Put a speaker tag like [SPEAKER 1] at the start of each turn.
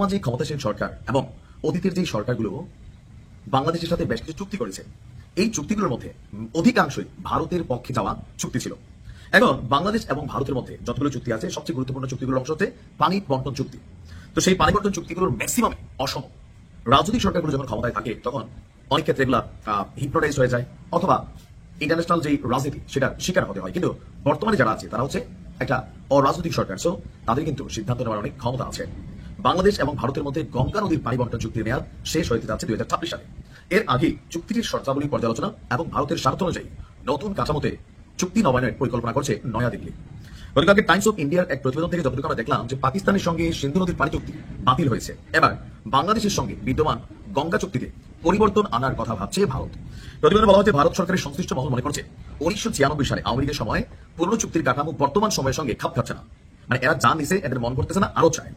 [SPEAKER 1] বর্তমান যে ক্ষমতাসীন সরকার এবং অতীতের যে সরকারগুলো বাংলাদেশের সাথে বেশ কিছু চুক্তি করেছে, এই চুক্তিগুলোর মধ্যে অধিকাংশই ভারতের পক্ষে যাওয়া চুক্তি ছিল। এখন বাংলাদেশ এবং ভারতের মধ্যে যতগুলো চুক্তি আছে, সবচেয়ে গুরুত্বপূর্ণ চুক্তিগুলোর অংশ হচ্ছে পানি বন্টন চুক্তি। তো সেই পানি বন্টন চুক্তিগুলোর ম্যাক্সিমাম অসম। রাজনৈতিক সরকারগুলো যখন ক্ষমতায় থাকে তখন অনেক ক্ষেত্রে এগুলা হিপনোটাইজ হয়ে যায় অথবা ইন্টারন্যাশনাল যে রাজনীতি সেটা শিকার হতে হয়। কিন্তু বর্তমানে যারা আছে তারা হচ্ছে একটা অরাজনৈতিক সরকার, সো তাদের কিন্তু সিদ্ধান্ত নেওয়ার অনেক ক্ষমতা আছে। বাংলাদেশ এবং ভারতের মধ্যে গঙ্গা নদীর পানি বন্টন চুক্তির মেয়াদ শেষ হতে যাচ্ছে 2026 সালে। এর আগে চুক্তিটির শর্তাবলী পর্যালোচনা এবং ভারতের স্বার্থ অনুযায়ী নতুন কাঠামোতে চুক্তি নবায়নের পরিকল্পনা করছে নয়াদিল্লি। গতকালকে টাইমস অফ ইন্ডিয়ার এক প্রতিবেদন থেকে যতটুকু আমরা দেখলাম যে পাকিস্তানের সঙ্গে সিন্ধু নদীর পানি চুক্তি বাতিল হয়েছে। এবার বাংলাদেশের সঙ্গে বিদ্যমান গঙ্গা চুক্তিতে পরিবর্তন আনার কথা ভাবছে ভারত। প্রতিবেদনে বলা হচ্ছে ভারত সরকারের সংশ্লিষ্ট মহল মনে করছে 1996 সালে আওয়ামী লীগের সময় পুরনো চুক্তির কাঠামো বর্তমান সময়ের সঙ্গে খাপ খাচ্ছে না। মানে এরা যা নিছে এদের মন করতেছে না, আরো চায়।